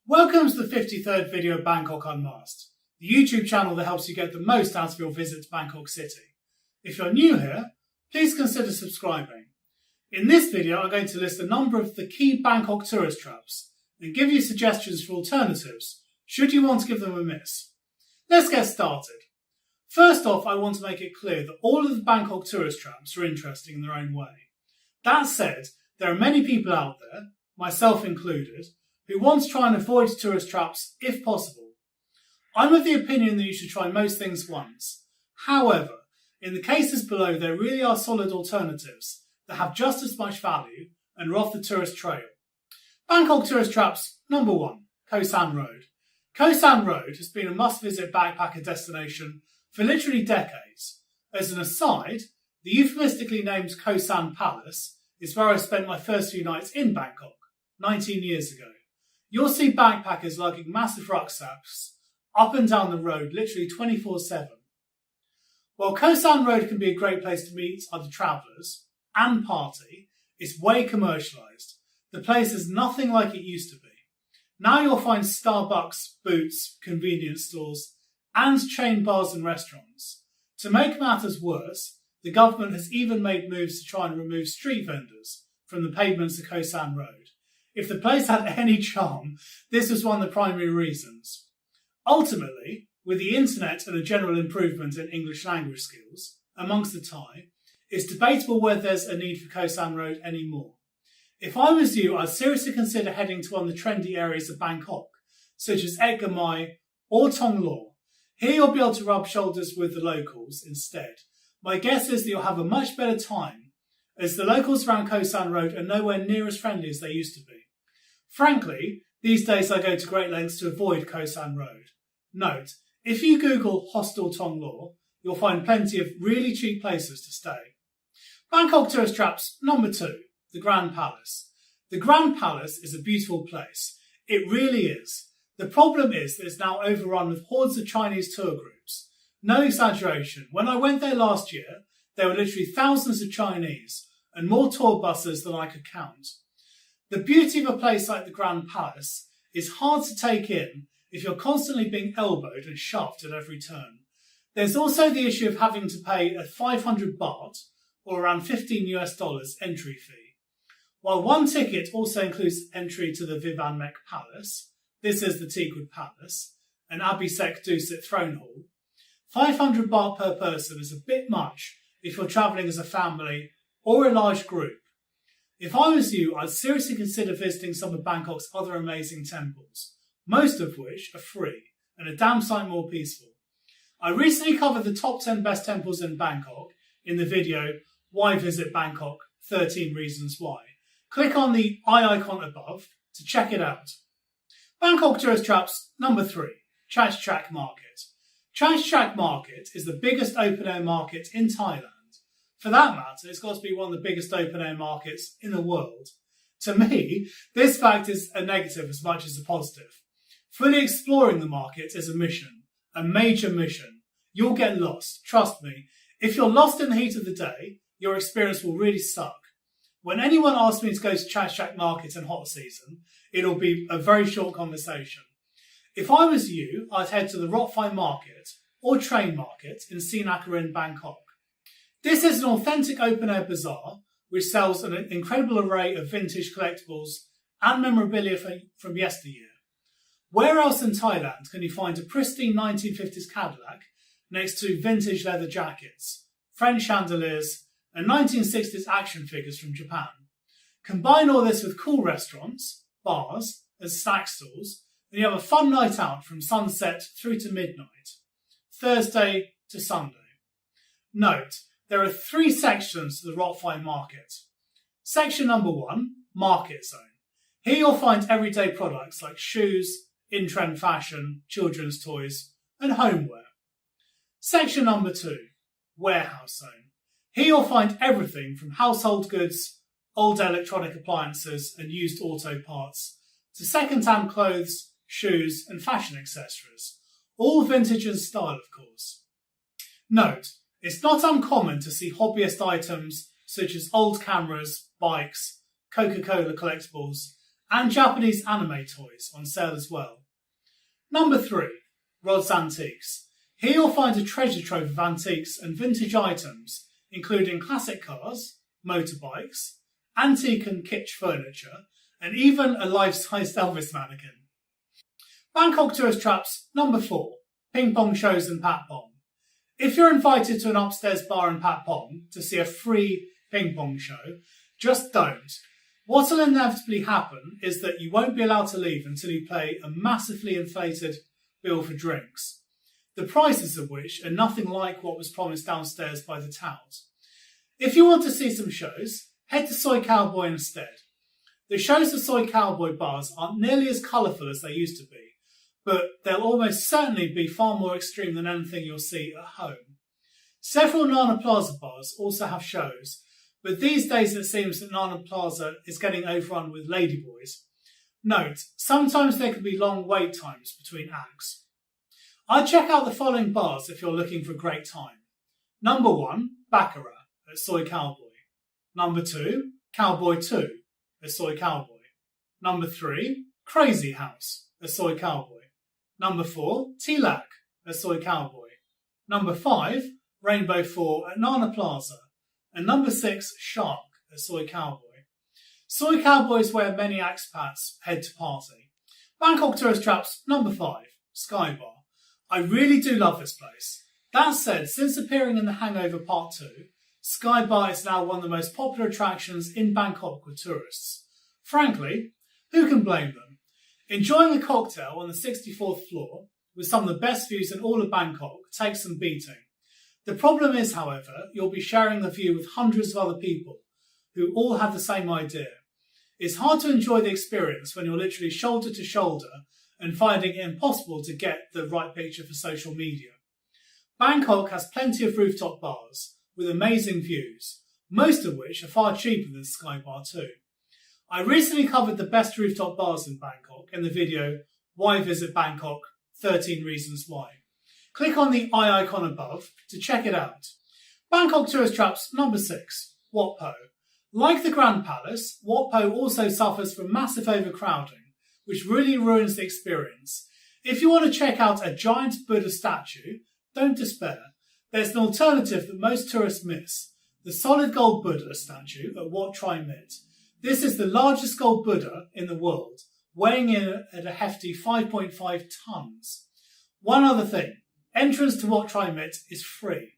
Welcome to the 53rd video of Bangkok Unmasked, the YouTube channel that helps you get the most out of your visit to Bangkok City. If you're new here, please consider subscribing. In this video, I'm going to list a number of the key Bangkok tourist traps and give you suggestions for alternatives, should you want to give them a miss. Let's get started. First off, I want to make it clear that all of the Bangkok tourist traps are interesting in their own way. That said, there are many people out there, myself included, who want to try and avoid tourist traps if possible. I'm of the opinion that you should try most things once. However, in the cases below, there really are solid alternatives that have just as much value and are off the tourist trail. Bangkok tourist traps number 1, Khao San Road. Khao San Road has been a must-visit backpacker destination for literally decades. As an aside, the euphemistically named Khao San Palace is where I spent my first few nights in Bangkok, 19 years ago. You'll see backpackers lugging massive rucksacks up and down the road literally 24/7. While Khao San Road can be a great place to meet other travellers and party, it's way commercialised. The place is nothing like it used to be. Now you'll find Starbucks, Boots, convenience stores and chain bars and restaurants. To make matters worse, the government has even made moves to try and remove street vendors from the pavements of Khao San Road. If the place had any charm, this was one of the primary reasons. Ultimately, with the internet and a general improvement in English language skills amongst the Thai, it's debatable whether there's a need for Khao San Road anymore. If I was you, I'd seriously consider heading to one of the trendy areas of Bangkok, such as Edgar Mai or Thong Lo. Here you'll be able to rub shoulders with the locals instead. My guess is that you'll have a much better time, as the locals around Khao San Road are nowhere near as friendly as they used to be. Frankly, these days I go to great lengths to avoid Khao San Road. Note, if you Google Hostel Thong Lo, you'll find plenty of really cheap places to stay. Bangkok tourist traps number 2, the Grand Palace. The Grand Palace is a beautiful place. It really is. The problem is that it's now overrun with hordes of Chinese tour groups. No exaggeration, when I went there last year, there were literally thousands of Chinese and more tour buses than I could count. The beauty of a place like the Grand Palace is hard to take in if you're constantly being elbowed and shoved at every turn. There's also the issue of having to pay a 500 baht, or around $15 entry fee. While one ticket also includes entry to the Vivan Mek Palace, this is the Teakwood Palace, and Abhisek Dusit Throne Hall, 500 baht per person is a bit much if you're travelling as a family or a large group. If I was you, I'd seriously consider visiting some of Bangkok's other amazing temples, most of which are free and a damn sight more peaceful. I recently covered the top 10 best temples in Bangkok in the video, Why Visit Bangkok? 13 Reasons Why. Click on the eye icon above to check it out. Bangkok tourist traps number 3, Chatuchak Market. Chatuchak Market is the biggest open-air market in Thailand. For that matter, it's got to be one of the biggest open-air markets in the world. To me, this fact is a negative as much as a positive. Fully exploring the market is a mission, a major mission. You'll get lost, trust me. If you're lost in the heat of the day, your experience will really suck. When anyone asks me to go to Chatuchak Market in hot season, it'll be a very short conversation. If I was you, I'd head to the Wat Pho Market or Train Market in Sinakarin, Bangkok. This is an authentic open-air bazaar which sells an incredible array of vintage collectibles and memorabilia from yesteryear. Where else in Thailand can you find a pristine 1950s Cadillac next to vintage leather jackets, French chandeliers, and 1960s action figures from Japan? Combine all this with cool restaurants, bars, and snack stalls, and you have a fun night out from sunset through to midnight, Thursday to Sunday. Note, there are 3 sections to the Wat Pho Market. Section number 1, Market Zone. Here you'll find everyday products like shoes, in-trend fashion, children's toys, and homeware. Section number 2, Warehouse Zone. Here you'll find everything from household goods, old electronic appliances and used auto parts, to second-hand clothes, shoes and fashion accessories. All vintage in style, of course. Note, it's not uncommon to see hobbyist items such as old cameras, bikes, Coca-Cola collectibles and Japanese anime toys on sale as well. Number 3, Rod's Antiques. Here you'll find a treasure trove of antiques and vintage items, including classic cars, motorbikes, antique and kitsch furniture, and even a life-sized Elvis mannequin. Bangkok tourist traps number 4, ping pong shows and Pat Pong. If you're invited to an upstairs bar in Pat Pong to see a free ping pong show, just don't. What will inevitably happen is that you won't be allowed to leave until you pay a massively inflated bill for drinks, the prices of which are nothing like what was promised downstairs by the tout. If you want to see some shows, head to Soy Cowboy instead. The shows at Soy Cowboy bars aren't nearly as colourful as they used to be, but they'll almost certainly be far more extreme than anything you'll see at home. Several Nana Plaza bars also have shows, but these days it seems that Nana Plaza is getting overrun with ladyboys. Note, sometimes there can be long wait times between acts. I'd check out the following bars if you're looking for a great time. Number 1, Baccarat at Soy Cowboy. Number 2, Cowboy 2 at Soy Cowboy. Number 3, Crazy House at Soy Cowboy. Number 4, Tilak at Soy Cowboy. Number 5, Rainbow 4 at Nana Plaza. And number 6, Shark at Soy Cowboy. Soy Cowboy is where many expats head to party. Bangkok tourist traps number 5, Sky Bar. I really do love this place. That said, since appearing in The Hangover Part 2, Sky Bar is now one of the most popular attractions in Bangkok with tourists. Frankly, who can blame them? Enjoying a cocktail on the 64th floor with some of the best views in all of Bangkok takes some beating. The problem is, however, you'll be sharing the view with hundreds of other people who all have the same idea. It's hard to enjoy the experience when you're literally shoulder to shoulder and finding it impossible to get the right picture for social media. Bangkok has plenty of rooftop bars with amazing views, most of which are far cheaper than Sky Bar 2. I recently covered the best rooftop bars in Bangkok in the video Why Visit Bangkok? 13 Reasons Why. Click on the eye icon above to check it out. Bangkok tourist traps number 6, Wat Pho. Like the Grand Palace, Wat Pho also suffers from massive overcrowding, which really ruins the experience. If you want to check out a giant Buddha statue, don't despair. There's an alternative that most tourists miss, the solid gold Buddha statue at Wat Tri Mit. This is the largest gold Buddha in the world, weighing in at a hefty 5.5 tons. One other thing, entrance to Wat Tri Mit is free.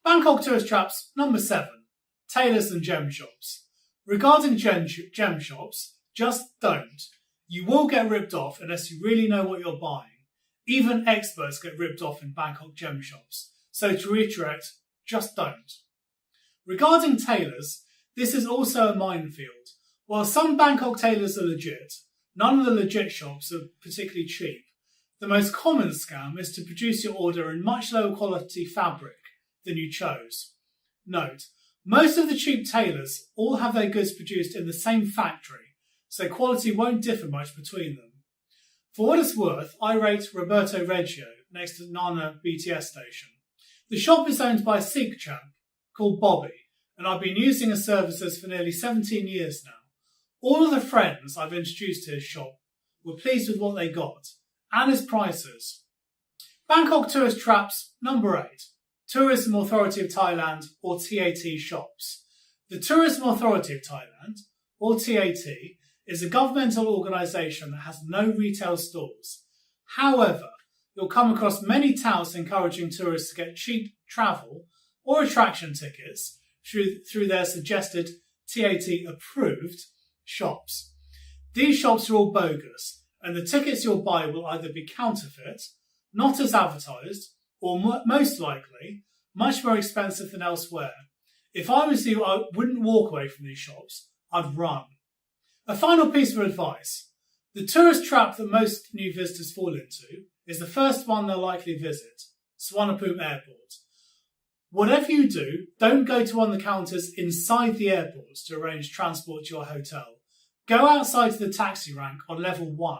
Bangkok tourist traps number 7, Tailors and Gem Shops. Regarding gem shops, just don't. You will get ripped off unless you really know what you're buying. Even experts get ripped off in Bangkok gem shops. So to reiterate, just don't. Regarding tailors, this is also a minefield. While some Bangkok tailors are legit, none of the legit shops are particularly cheap. The most common scam is to produce your order in much lower quality fabric than you chose. Note, most of the cheap tailors all have their goods produced in the same factory, so quality won't differ much between them. For what it's worth, I rate Roberto Reggio next to Nana BTS station. The shop is owned by a Sikh chap called Bobby, and I've been using his services for nearly 17 years now. All of the friends I've introduced to his shop were pleased with what they got, and his prices. Bangkok tourist traps number 8, Tourism Authority of Thailand or TAT Shops. The Tourism Authority of Thailand, or TAT, is a governmental organisation that has no retail stores. However, you'll come across many touts encouraging tourists to get cheap travel or attraction tickets through their suggested TAT-approved shops. These shops are all bogus, and the tickets you'll buy will either be counterfeit, not as advertised, or most likely, much more expensive than elsewhere. If I was you, I wouldn't walk away from these shops, I'd run. A final piece of advice. The tourist trap that most new visitors fall into is the first one they'll likely visit, Suvarnabhumi Airport. Whatever you do, don't go to one of the counters inside the airport to arrange transport to your hotel. Go outside to the taxi rank on level 1,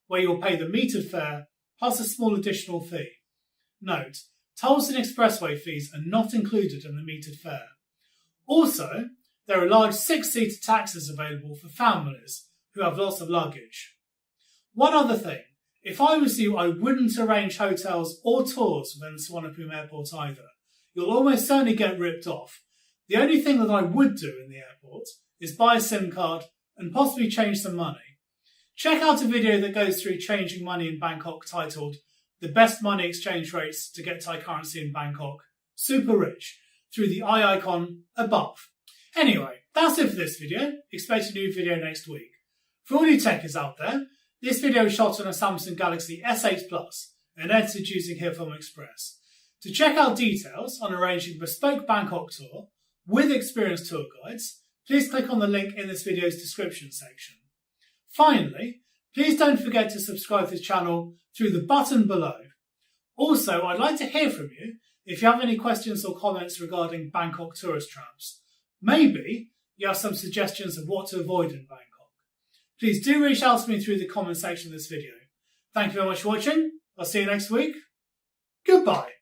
where you'll pay the metered fare plus a small additional fee. Note, tolls and expressway fees are not included in the metered fare. Also, there are large 6-seater taxis available for families who have lots of luggage. One other thing, if I was you, I wouldn't arrange hotels or tours within Suvarnabhumi Airport either. You'll almost certainly get ripped off. The only thing that I would do in the airport is buy a SIM card and possibly change some money. Check out a video that goes through changing money in Bangkok titled The Best Money Exchange Rates to Get Thai Currency in Bangkok, Super Rich, through the eye icon above. Anyway, that's it for this video. Expect a new video next week. For all you techies out there, this video is shot on a Samsung Galaxy S8 Plus and edited using HitFilm Express. To check out details on arranging a bespoke Bangkok tour with experienced tour guides, please click on the link in this video's description section. Finally, please don't forget to subscribe to this channel through the button below. Also, I'd like to hear from you if you have any questions or comments regarding Bangkok tourist traps. Maybe you have some suggestions of what to avoid in Bangkok. Please do reach out to me through the comment section of this video. Thank you very much for watching. I'll see you next week. Goodbye.